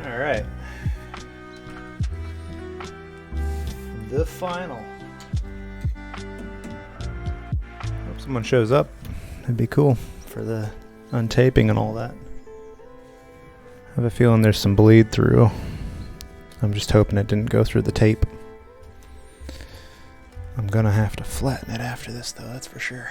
All right. The final. Hope someone shows up. It'd be cool for the untaping and all that. I have a feeling there's some bleed through. I'm just hoping it didn't go through the tape. I'm gonna have to flatten it after this though, that's for sure.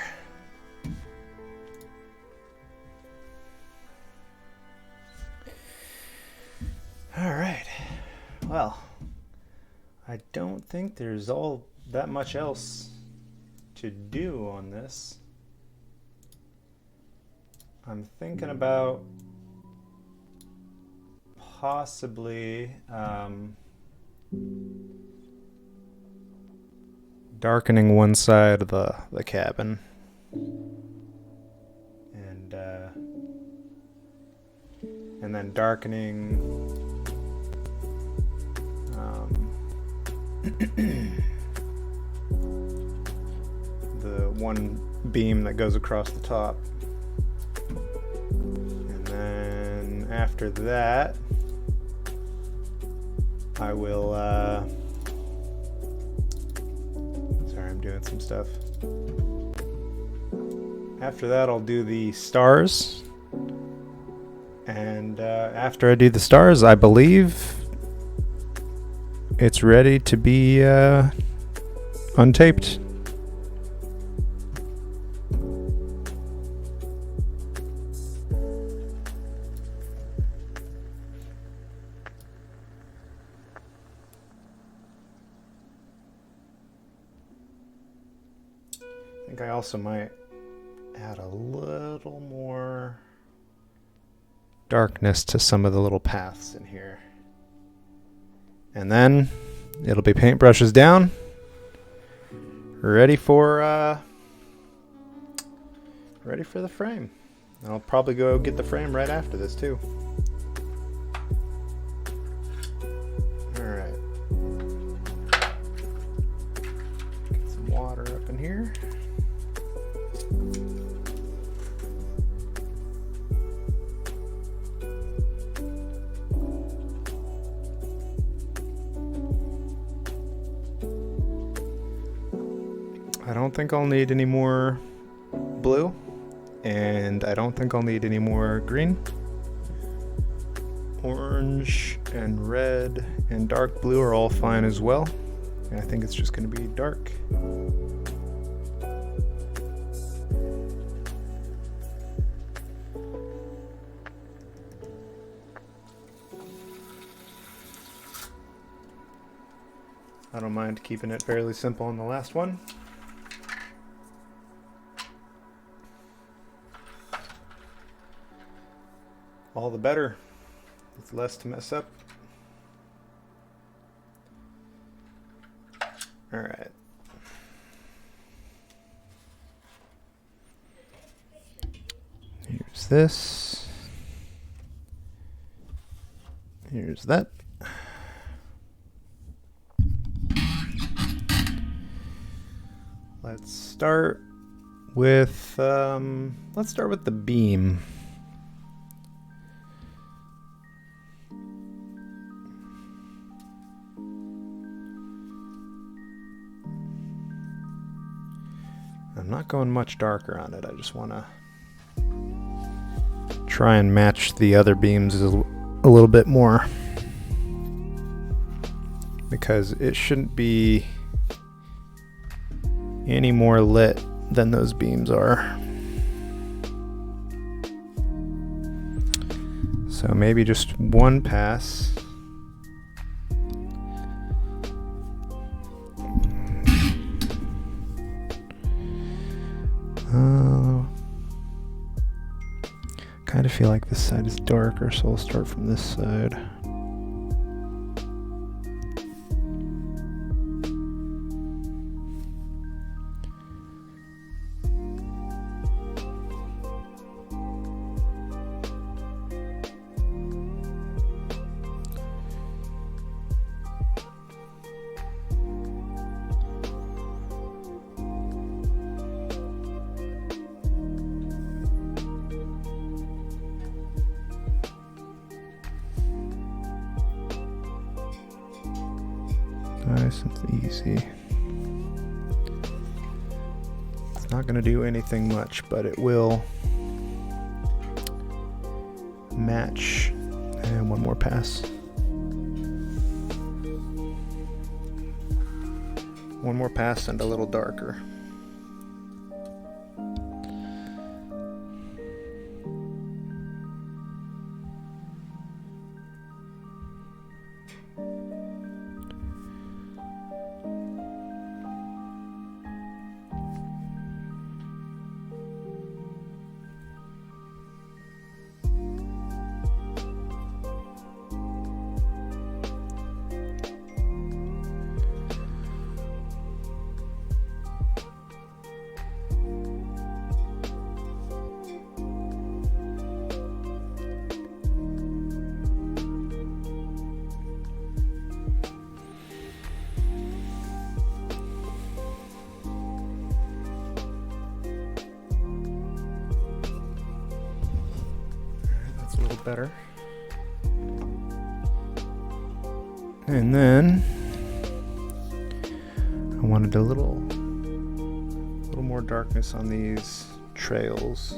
Alright. Well, I don't think there's all that much else to do on this. I'm thinking about possibly darkening one side of the cabin and then darkening the one beam that goes across the top. And then after that, I will, sorry, I'm doing some stuff. After that, I'll do the stars. And after I do the stars, I believe it's ready to be untaped. I think I also might add a little more darkness to some of the little paths in here. And then it'll be paintbrushes down, ready for the frame. And I'll probably go get the frame right after this too. Alright. Get some water up in here. I don't think I'll need any more blue, and I don't think I'll need any more green. Orange and red and dark blue are all fine as well. And I think it's just going to be dark. I don't mind keeping it fairly simple on the last one. All the better. It's less to mess up. All right. Here's this. Here's that. Let's start with the beam. I'm not going much darker on it. I just want to try and match the other beams a little bit more. because it shouldn't be any more lit than those beams are. So maybe just one pass. Kind of feel like this side is darker, so I'll start from this side. Nice and easy. It's not going to do anything much, but it will match. And one more pass. One more pass and a little darker. A little better. And then I wanted a little more darkness on these trails.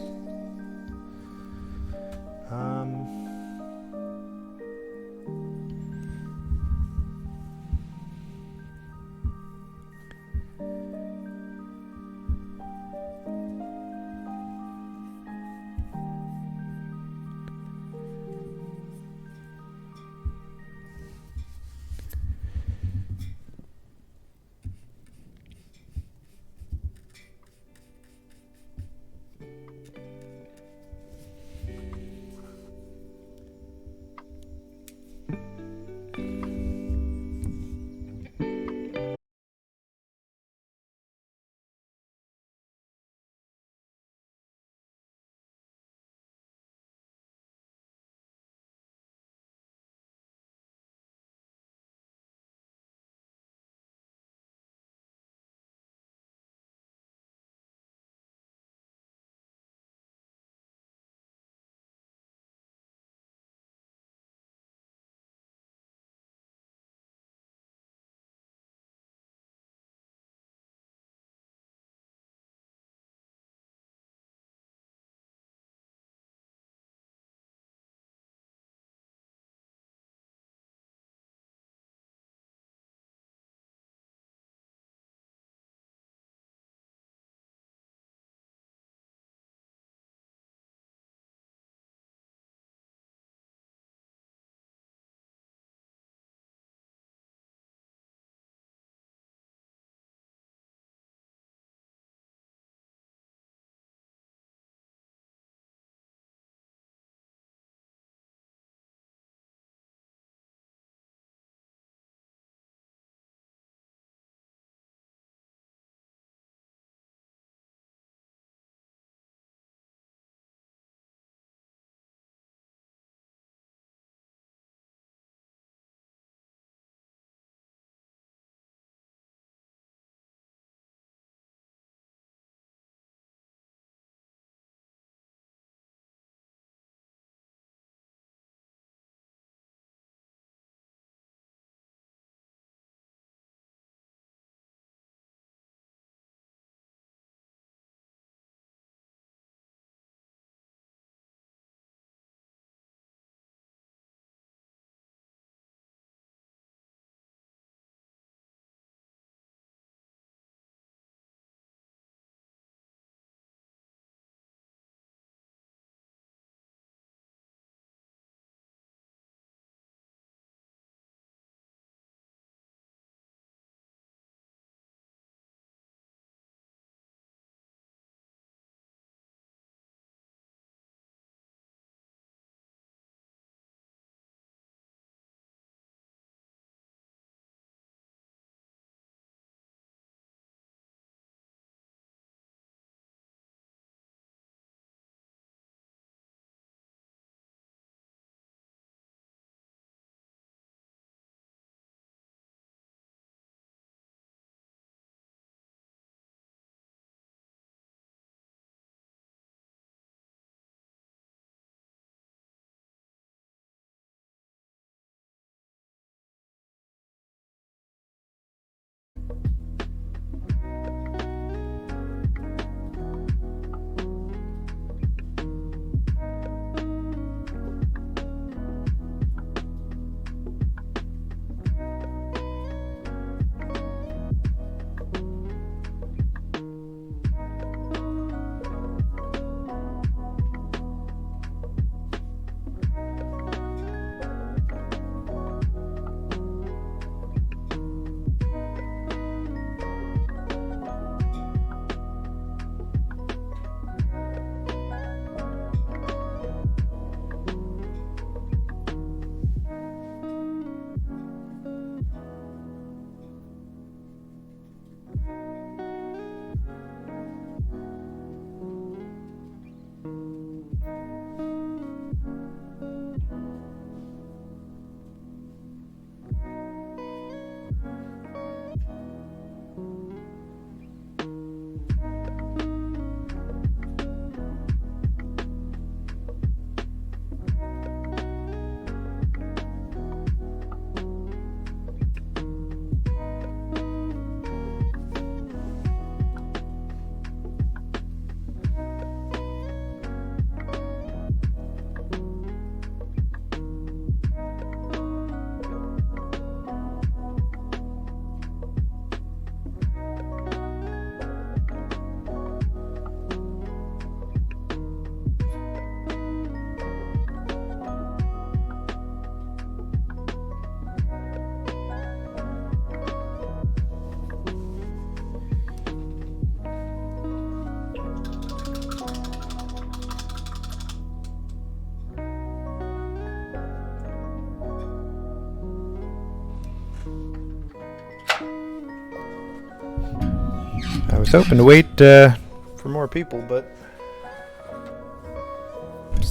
I was hoping to wait for more people, but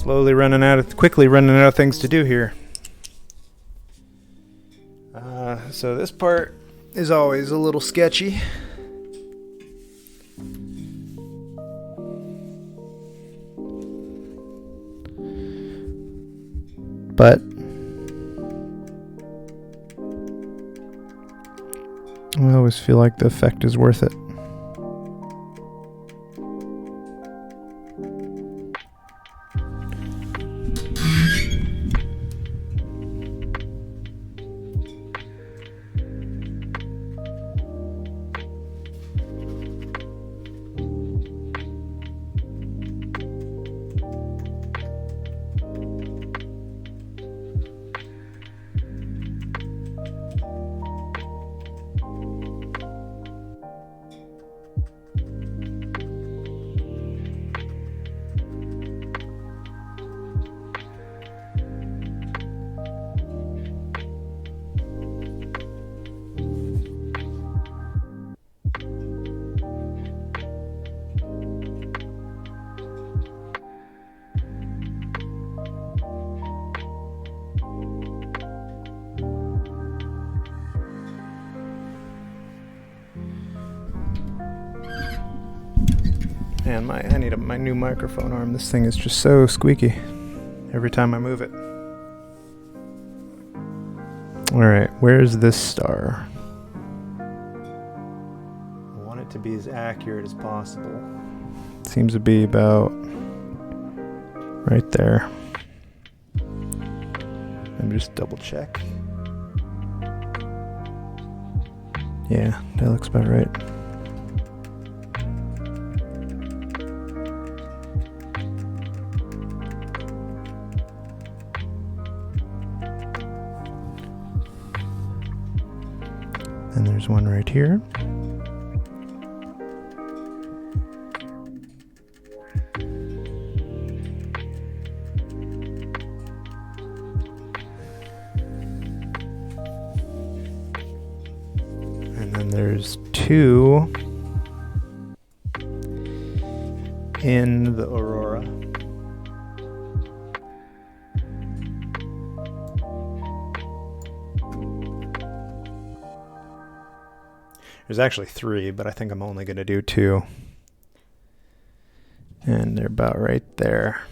I'm quickly running out of things to do here. So this part is always a little sketchy. But I always feel like the effect is worth it. Man, I need my new microphone arm. This thing is just so squeaky every time I move it. Alright, where's this star? I want it to be as accurate as possible. Seems to be about right there. Let me just double check. Yeah, that looks about right. And there's one right here. And then there's two in the aurora. There's actually three, but I think I'm only going to do two. And they're about right there.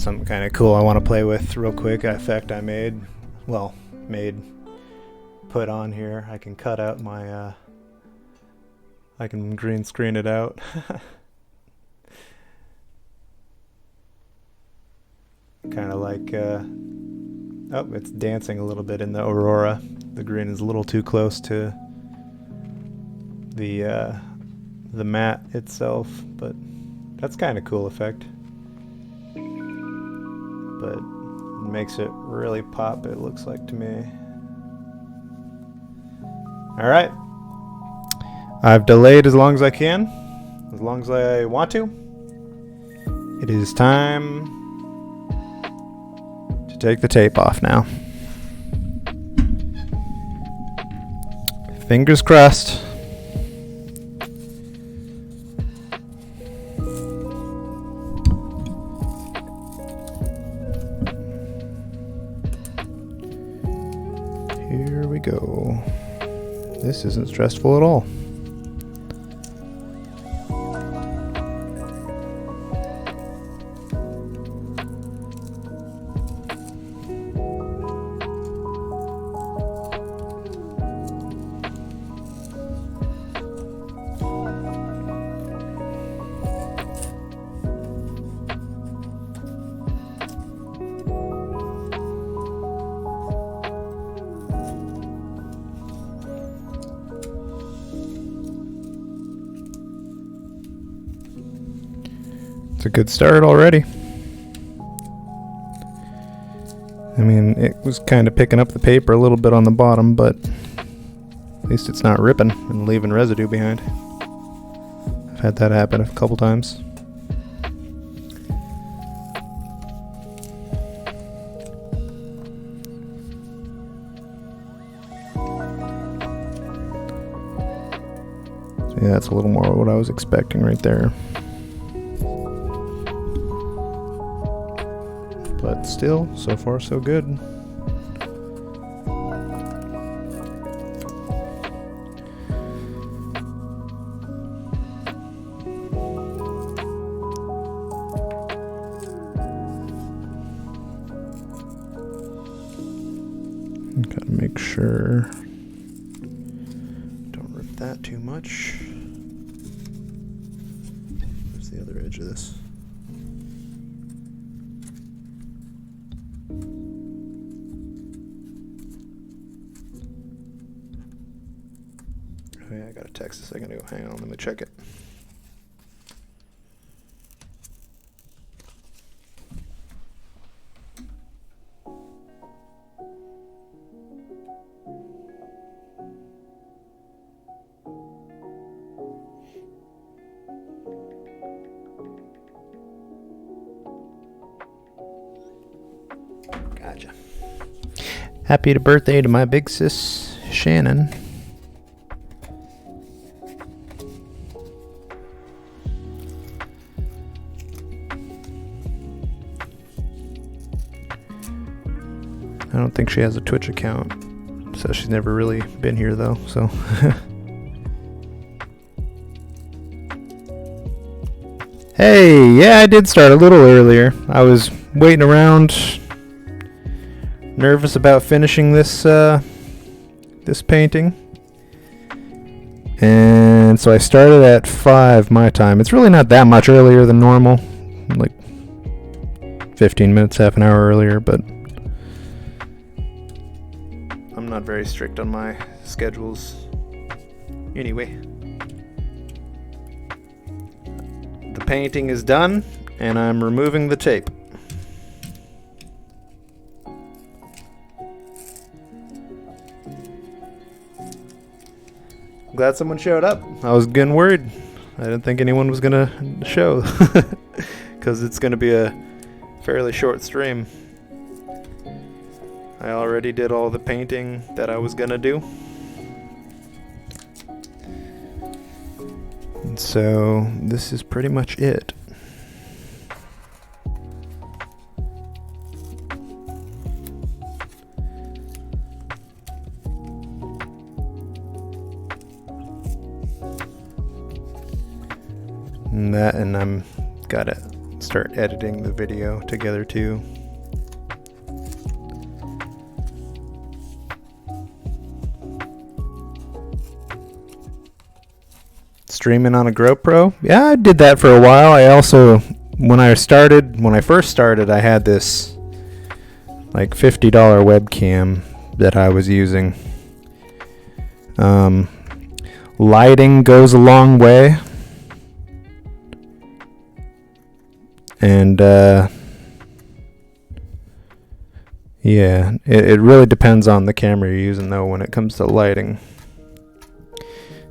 something kind of cool I want to play with real quick. An effect I put on here. I can cut out my, I can green screen it out. Kind of like, oh, it's dancing a little bit in the Aurora. The green is a little too close to the mat itself, but that's kind of cool effect. But it makes it really pop, it looks like to me. Alright. I've delayed as long as I can, as long as I want to. It is time to take the tape off now. Fingers crossed. Here we go. This isn't stressful at all. It's a good start already. I mean, it was kind of picking up the paper a little bit on the bottom, but at least it's not ripping and leaving residue behind. I've had that happen a couple times. So yeah, that's a little more what I was expecting right there. But still, so far so good. Gotta make sure don't rip that too much. Where's the other edge of this? Oh yeah, I got a text a second ago. Hang on, let me check it. Gotcha. Happy birthday to my big sis, Shannon. I don't think she has a Twitch account, so she's never really been here though, so. Hey, yeah, I did start a little earlier. I was waiting around, nervous about finishing this this painting. And so I started at 5 my time. It's really not that much earlier than normal, like 15 minutes, half an hour earlier, but I'm not very strict on my schedules anyway. The painting is done, and I'm removing the tape. Glad someone showed up. I was getting worried. I didn't think anyone was gonna show, because it's gonna be a fairly short stream. I already did all the painting that I was gonna do. And so this is pretty much it. And I'm got it start editing the video together too. Streaming on a GoPro? Yeah, I did that for a while. I also, when I first started, I had this like $50 webcam that I was using. Lighting goes a long way. And yeah, it really depends on the camera you're using though when it comes to lighting.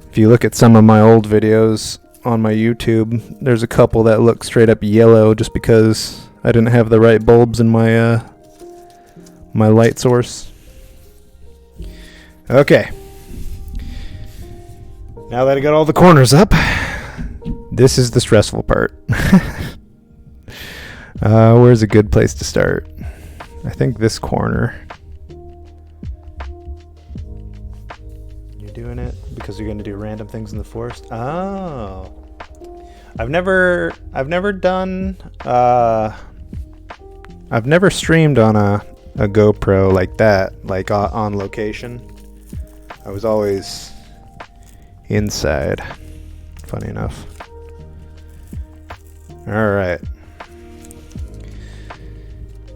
If you look at some of my old videos on my YouTube, there's a couple that look straight up yellow just because I didn't have the right bulbs in my my light source. Okay. Now that I got all the corners up, this is the stressful part. Where's a good place to start? I think this corner. You're doing it because you're going to do random things in the forest? Oh. I've never streamed on a GoPro like that, like on location. I was always inside, funny enough. Alright.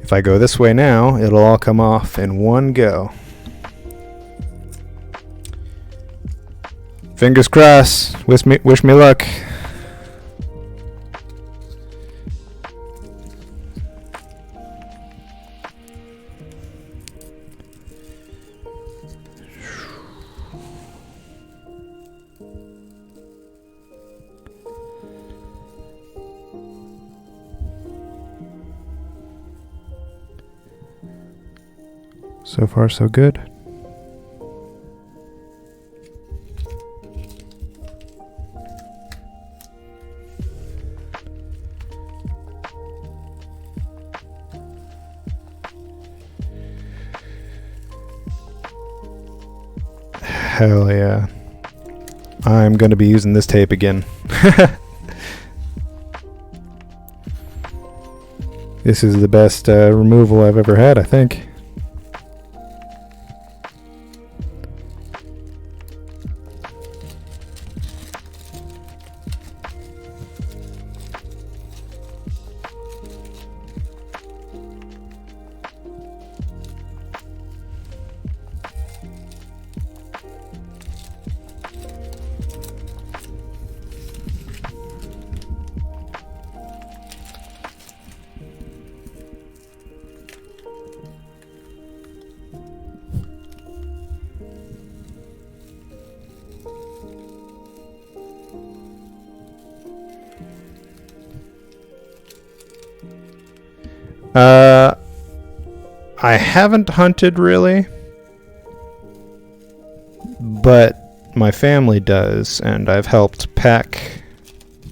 If I go this way now, it'll all come off in one go. Fingers crossed. Wish me luck. So far, so good. Hell yeah. I'm going to be using this tape again. This is the best removal I've ever had, I think. I haven't hunted really, but my family does, and I've helped pack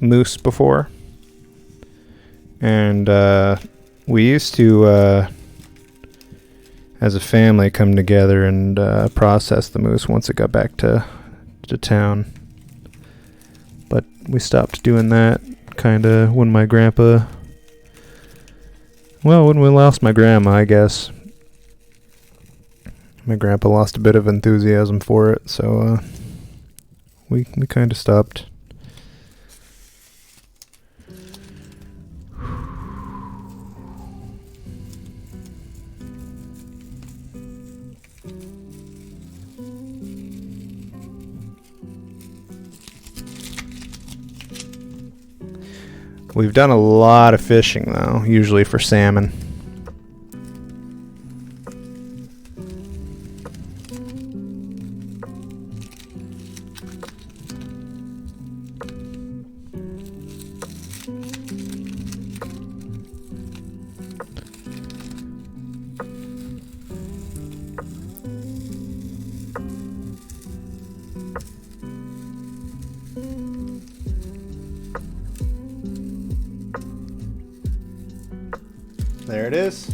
moose before. And we used to, as a family, come together and process the moose once it got back to town. But we stopped doing that kind of when my grandpa... Well, when we lost my grandma, I guess. My grandpa lost a bit of enthusiasm for it, so we kind of stopped. We've done a lot of fishing, though, usually for salmon. There it is.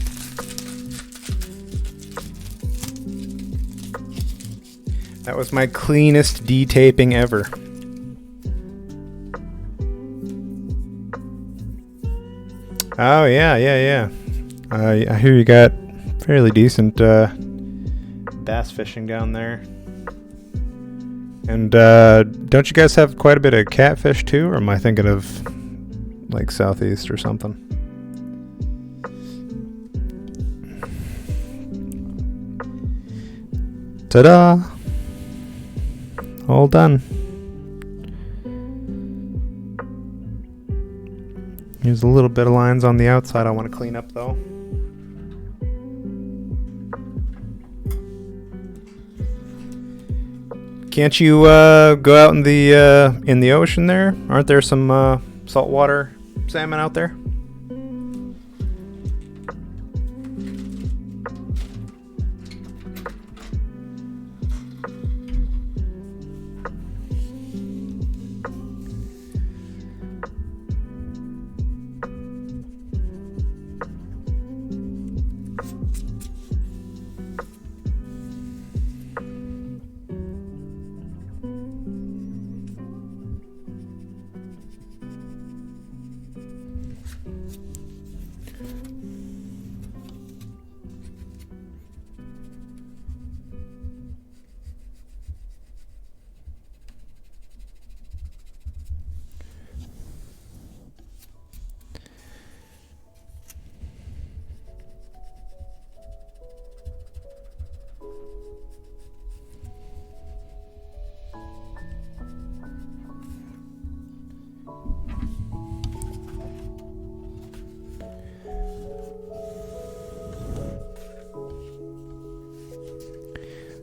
That was my cleanest detaping ever. Oh, yeah, yeah, yeah. I hear you got fairly decent bass fishing down there. And don't you guys have quite a bit of catfish too? Or am I thinking of like southeast or something? Ta-da! All done. There's a little bit of lines on the outside I want to clean up though. Can't you go out in the ocean there? Aren't there some saltwater salmon out there?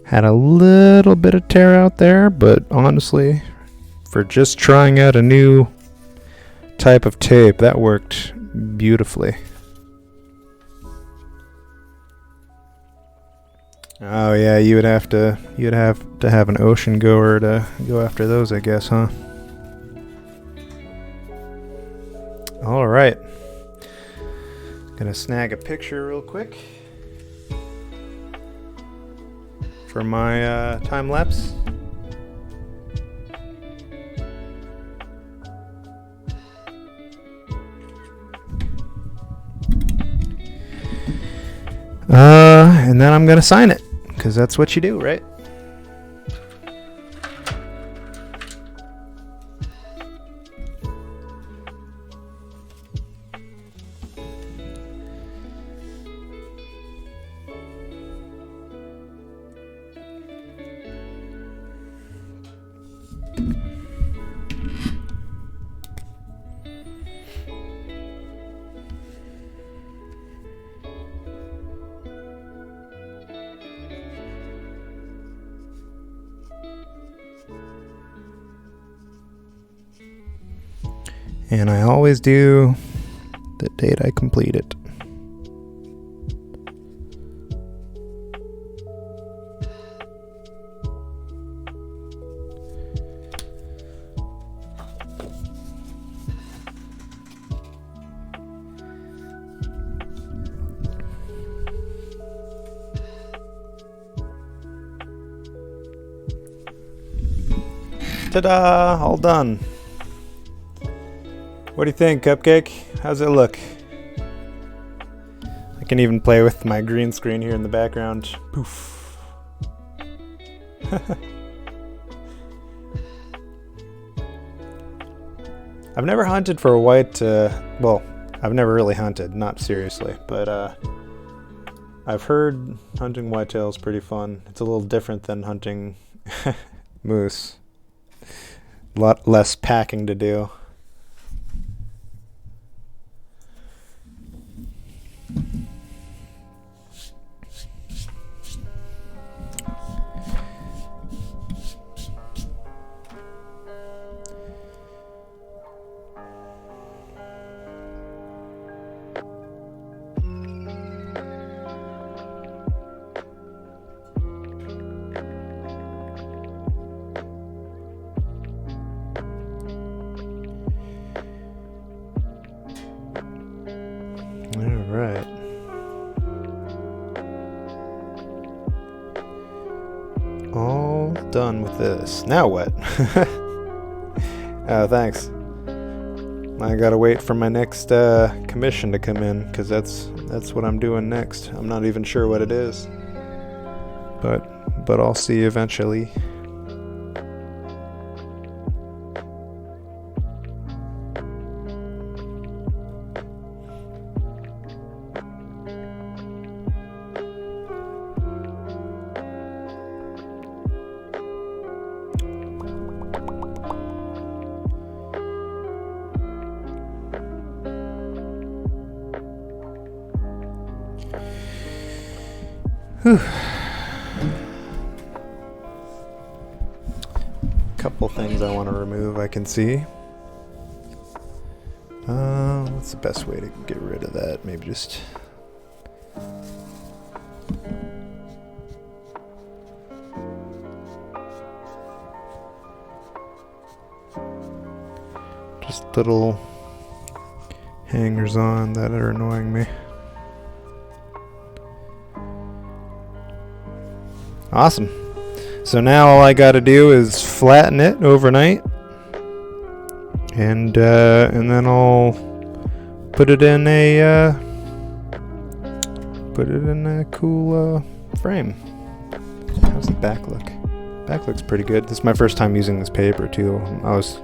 Had a little bit of tear out there, but honestly, for just trying out a new type of tape, that worked beautifully. Oh yeah, you'd have to have an ocean goer to go after those, I guess, huh? All right. Gonna snag a picture real quick for my time lapse. And then I'm gonna sign it, because that's what you do, right? And I always do the date I complete it. Ta-da! All done. What do you think, Cupcake? How's it look? I can even play with my green screen here in the background. Poof. I've never hunted for a white, well, I've never really hunted, not seriously, but I've heard hunting whitetail is pretty fun. It's a little different than hunting moose. A lot less packing to do. Right. All done with this. Now what? Oh, thanks. I gotta wait for my next commission to come in, because that's what I'm doing next. I'm not even sure what it is, but I'll see eventually. Whew. Couple things I want to remove, I can see. What's the best way to get rid of that? Maybe just... just little hangers on that are annoying me. Awesome. So now all I gotta do is flatten it overnight, and then I'll put it in a cool frame. How's the back look? Back looks pretty good. This is my first time using this paper too. I was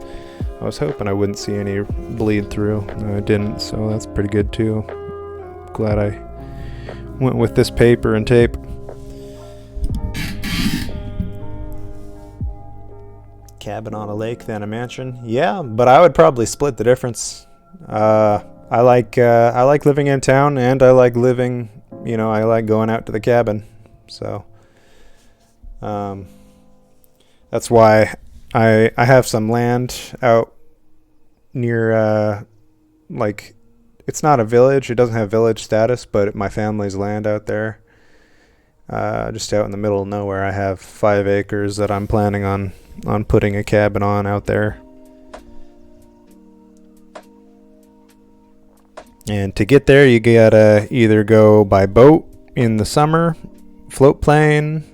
hoping I wouldn't see any bleed through. No, I didn't, so that's pretty good too. Glad I went with this paper and tape. Cabin on a lake than a mansion. Yeah, but I would probably split the difference. I like living in town, and I like living, I like going out to the cabin. So that's why I have some land out near it's not a village. It doesn't have village status, but my family's land out there. Just out in the middle of nowhere. I have 5 acres that I'm planning on putting a cabin on out there. And to get there, you gotta either go by boat in the summer, float plane,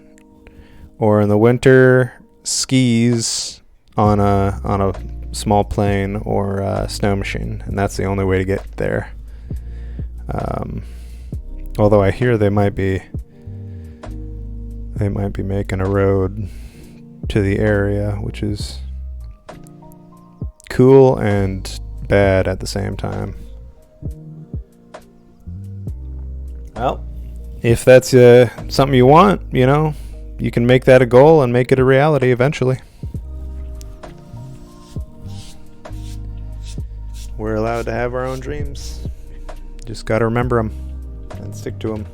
or in the winter, skis on a small plane or a snow machine. And that's the only way to get there. Although I hear they might be making a road to the area, which is cool and bad at the same time. Well, if that's something you want, you can make that a goal and make it a reality eventually. We're allowed to have our own dreams. Just got to remember them and stick to them.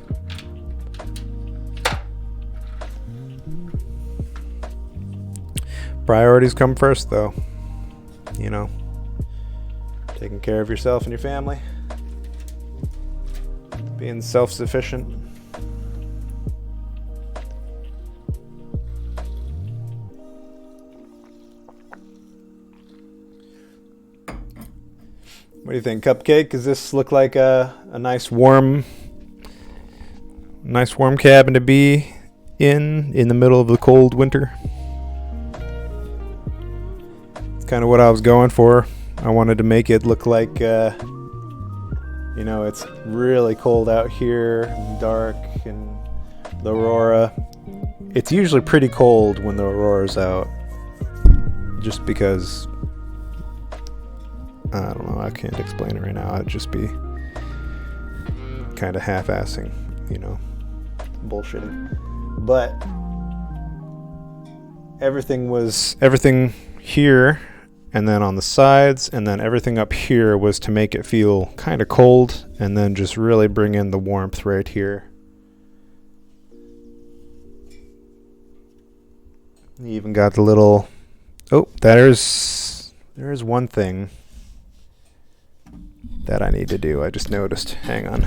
Priorities come first, though. Taking care of yourself and your family. Being self-sufficient. What do you think, Cupcake? Does this look like a nice warm cabin to be in the middle of the cold winter? Kind of what I was going for. I wanted to make it look like it's really cold out here and dark, and the aurora. It's usually pretty cold when the aurora's out, just because I don't know, I can't explain it right now. I'd just be kind of half-assing, bullshitting. But everything here, and then on the sides, and then everything up here was to make it feel kind of cold, and then just really bring in the warmth right here. You even got the little... Oh, there's one thing that I need to do. I just noticed. Hang on.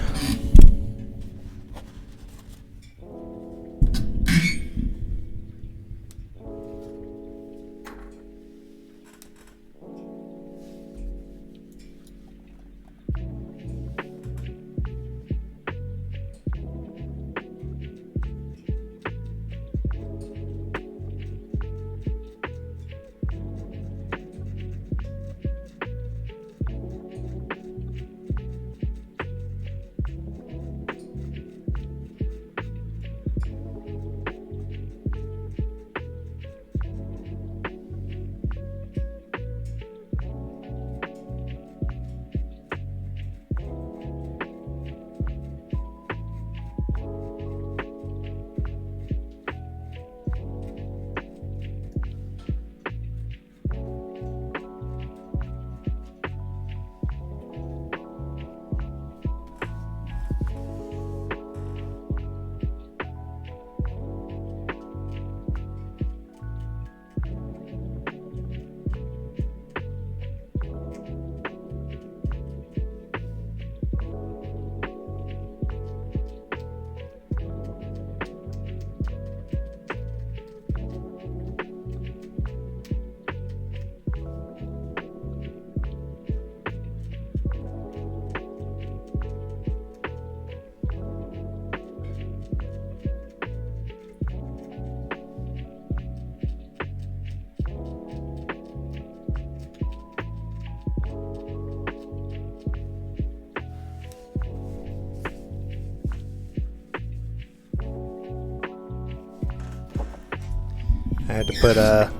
I had to put a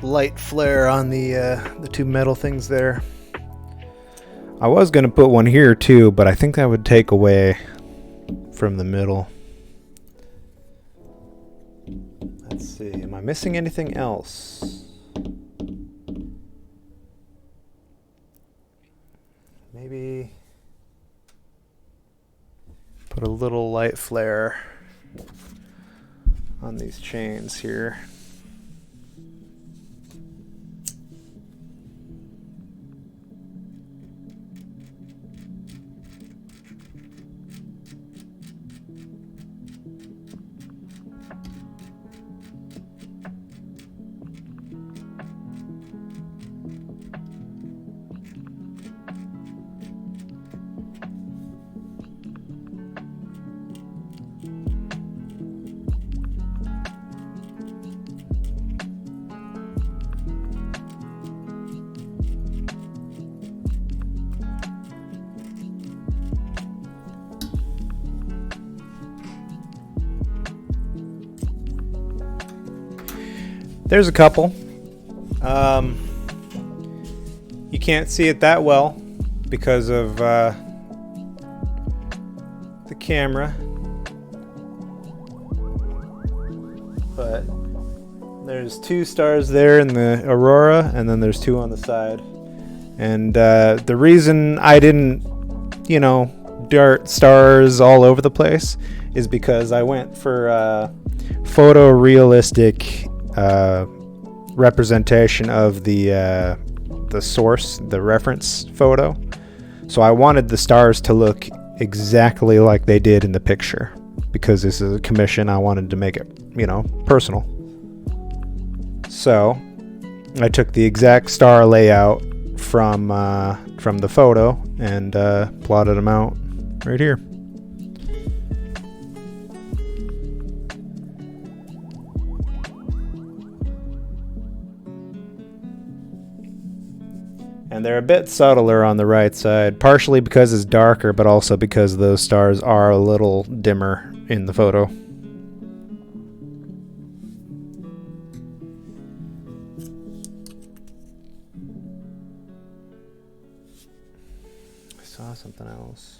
light flare on the two metal things there. I was going to put one here too, but I think that would take away from the middle. Let's see, am I missing anything else? Maybe put a little light flare on these chains here. There's a couple. You can't see it that well because of the camera, but there's 2 stars there in the aurora, and then there's 2 on the side. And the reason I didn't, dart stars all over the place is because I went for photorealistic representation of the source, the reference photo. So I wanted the stars to look exactly like they did in the picture, because this is a commission. I wanted to make it, personal. So I took the exact star layout from the photo and plotted them out right here. And they're a bit subtler on the right side, partially because it's darker, but also because those stars are a little dimmer in the photo. I saw something else.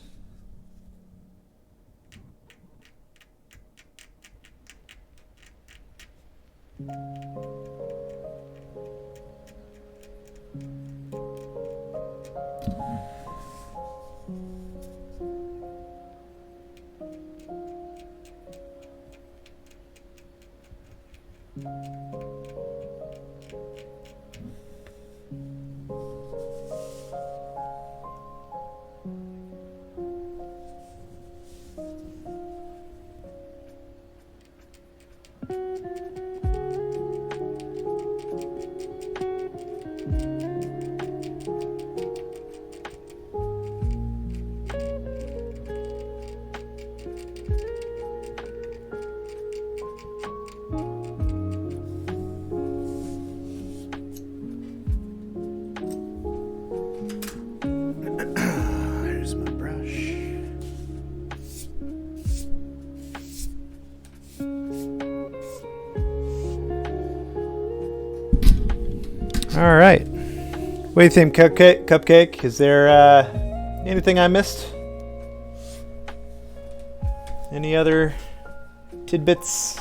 All right. What do you think, Cupcake? Is there anything I missed? Any other tidbits?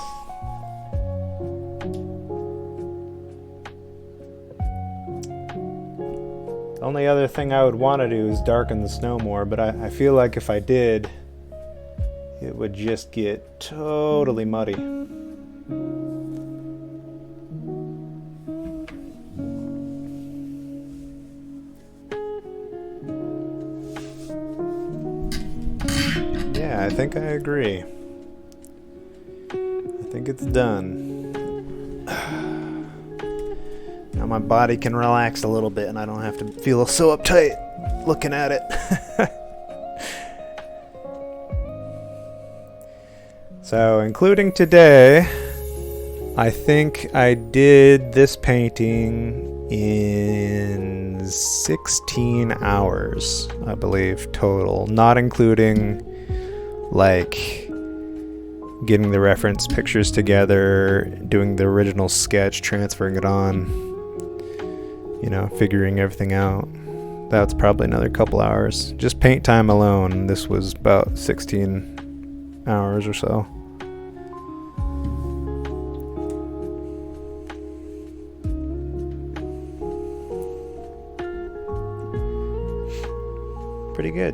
The only other thing I would want to do is darken the snow more, but I feel like if I did, it would just get totally muddy. I think I agree. I think it's done. Now my body can relax a little bit and I don't have to feel so uptight looking at it. So, including today, I think I did this painting in 16 hours, I believe, total, not including like getting the reference pictures together, doing the original sketch, transferring it on, figuring everything out. That's probably another couple hours. Just paint time alone, this was about 16 hours or so. Pretty good.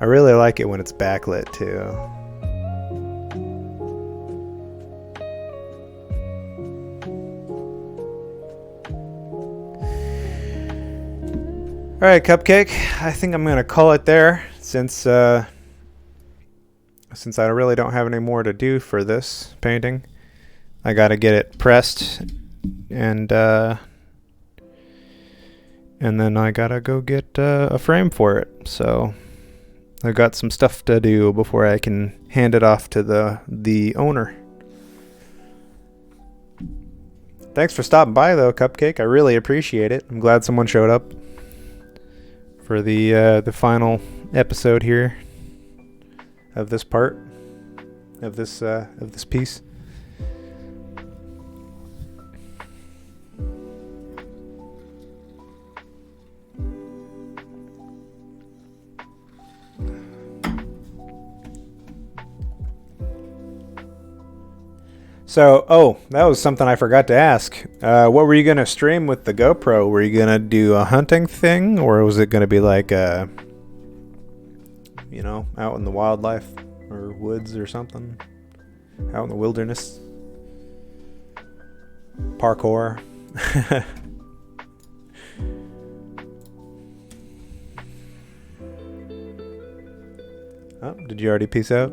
I really like it when it's backlit too. Alright, Cupcake, I think I'm gonna call it there since I really don't have any more to do for this painting. I gotta get it pressed and then I gotta go get a frame for it. So I've got some stuff to do before I can hand it off to the owner. Thanks for stopping by though, Cupcake. I really appreciate it. I'm glad someone showed up for the final episode here of this part of this piece. So, that was something I forgot to ask. What were you going to stream with the GoPro? Were you going to do a hunting thing? Or was it going to be like, out in the wildlife or woods or something? Out in the wilderness? Parkour? Oh, did you already peace out?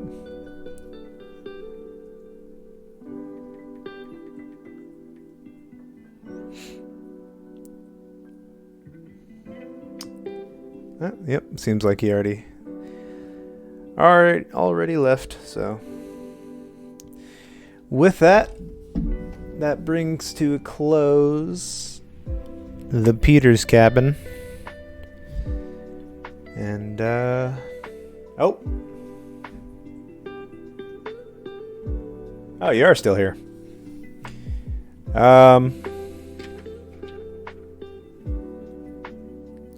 Yep, seems like he already left. So with that brings to a close the Peters cabin. And oh, you are still here.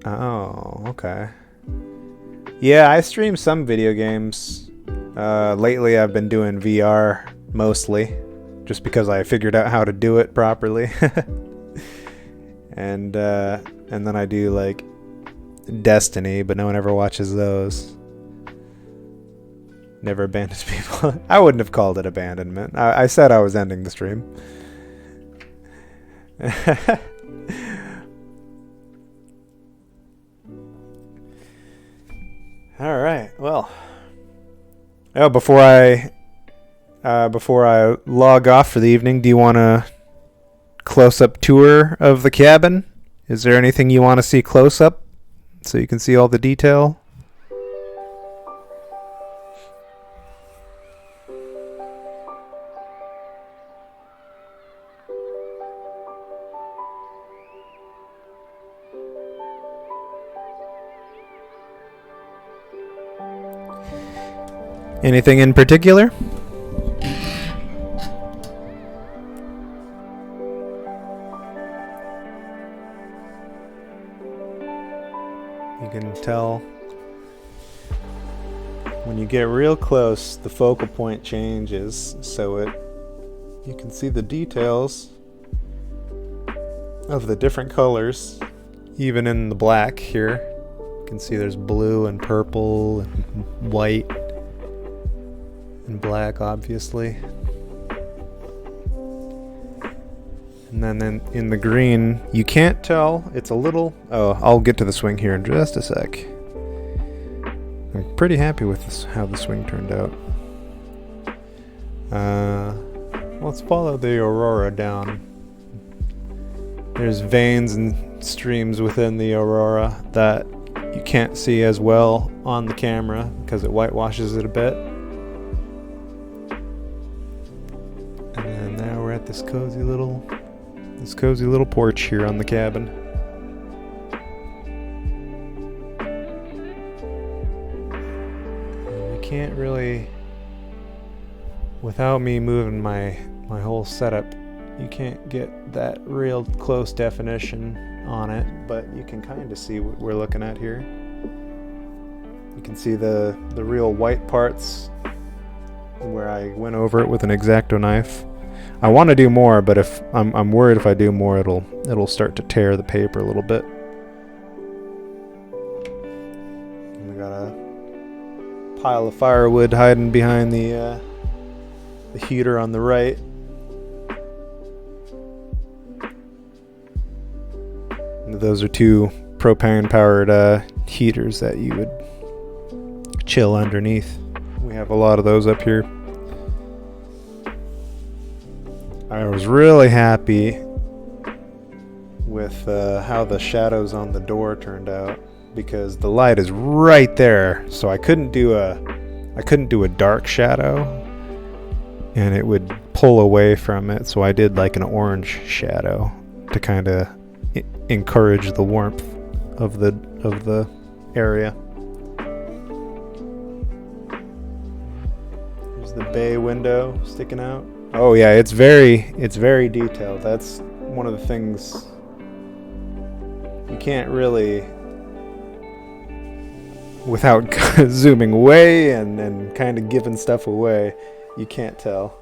Oh, okay. Yeah, I stream some video games. Lately I've been doing VR mostly, just because I figured out how to do it properly. And then I do like Destiny, but no one ever watches those. Never abandons people. I wouldn't have called it abandonment. I said I was ending the stream. All right. Well, before I log off for the evening, do you want a close-up tour of the cabin? Is there anything you want to see close up so you can see all the detail? Anything in particular? You can tell when you get real close, the focal point changes, so you can see the details of the different colors, even in the black here. You can see there's blue and purple and white. And black, obviously. And then in the green, you can't tell. It's a little... Oh, I'll get to the swing here in just a sec. I'm pretty happy with how the swing turned out. Let's follow the aurora down. There's veins and streams within the aurora that you can't see as well on the camera because it whitewashes it a bit. This cozy little porch here on the cabin. We can't really, without me moving my whole setup, you can't get that real close definition on it, but you can kind of see what we're looking at here. You can see the real white parts where I went over it with an X-Acto knife. I want to do more, but if I'm worried if I do more, it'll start to tear the paper a little bit. And we got a pile of firewood hiding behind the heater on the right. And those are two propane-powered heaters that you would chill underneath. We have a lot of those up here. I was really happy with how the shadows on the door turned out, because the light is right there, so I couldn't do a dark shadow and it would pull away from it, so I did like an orange shadow to kind of encourage the warmth of the area. There's the bay window sticking out. Oh yeah, it's very detailed. That's one of the things you can't really, without zooming away and kind of giving stuff away, you can't tell.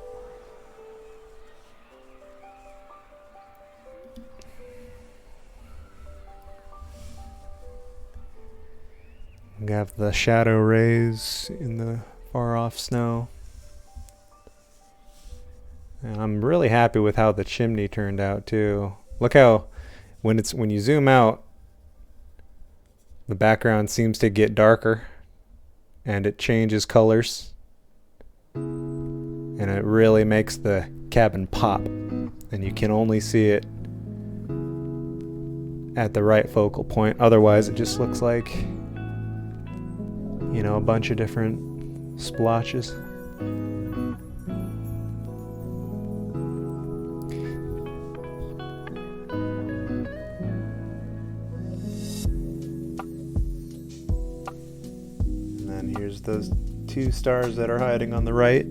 We have the shadow rays in the far off snow. And I'm really happy with how the chimney turned out too. Look how when you zoom out, the background seems to get darker and it changes colors. And it really makes the cabin pop. And you can only see it at the right focal point. Otherwise it just looks like, you know, a bunch of different splotches. And then here's those two stars that are hiding on the right.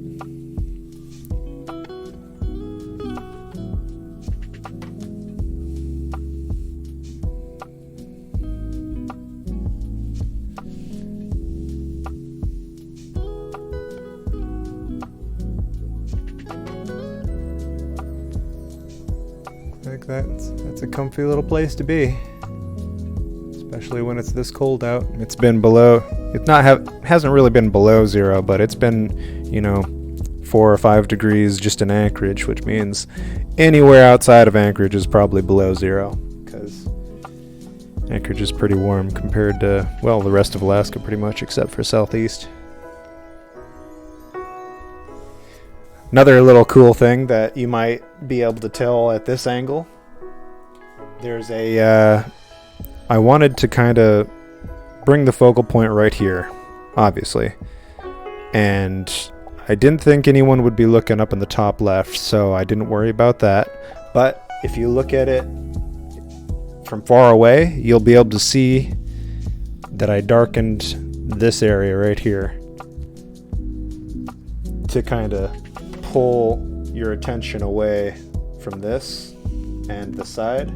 Like that's a comfy little place to be, especially when it's this cold out. It's been below, hasn't really been below zero, but it's been, you know, 4 or 5 degrees just in Anchorage, which means anywhere outside of Anchorage is probably below zero, because Anchorage is pretty warm compared to, well, the rest of Alaska pretty much, except for southeast. Another little cool thing that you might be able to tell at this angle, there's I wanted to kind of bring the focal point right here, obviously, and I didn't think anyone would be looking up in the top left, so I didn't worry about that. But if you look at it from far away, you'll be able to see that I darkened this area right here to kind of pull your attention away from this and the side.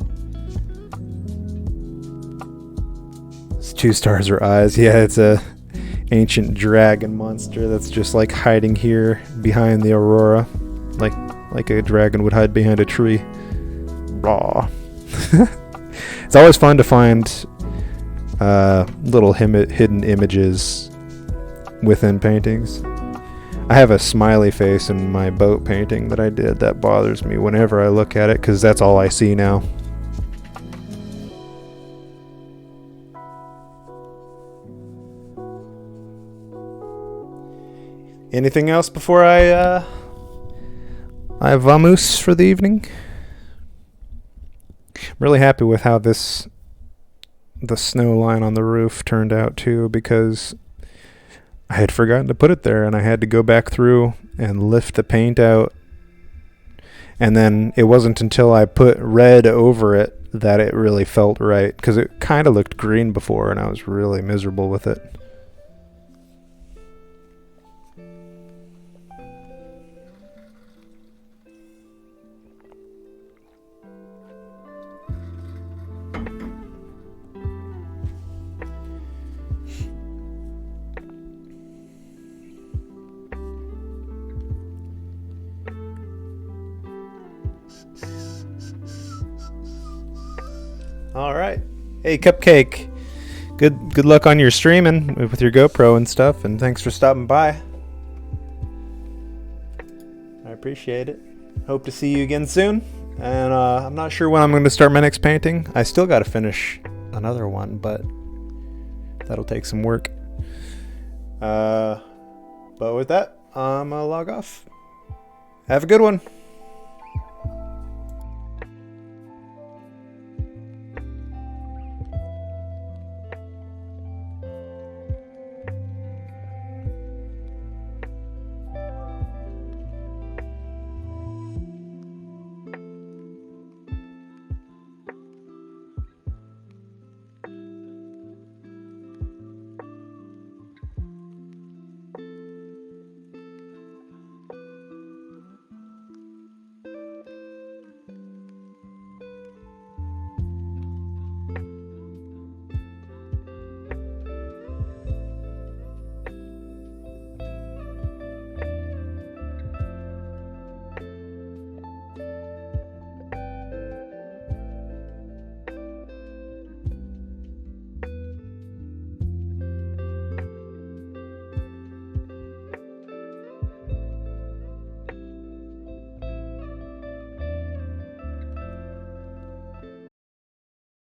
These 2 stars are eyes. Yeah, it's a ancient dragon monster that's just like hiding here behind the aurora, like a dragon would hide behind a tree. Raw. It's always fun to find little hidden images within paintings. I have a smiley face in my boat painting that I did that bothers me whenever I look at it, because that's all I see now. Anything else before I vamos for the evening? I'm really happy with how the snow line on the roof turned out too, because I had forgotten to put it there, and I had to go back through and lift the paint out. And then it wasn't until I put red over it that it really felt right, because it kind of looked green before, and I was really miserable with it. All right. Hey, Cupcake. Good luck on your streaming with your GoPro and stuff, and thanks for stopping by. I appreciate it. Hope to see you again soon. And I'm not sure when I'm going to start my next painting. I still got to finish another one, but that'll take some work. But with that, I'm going to log off. Have a good one.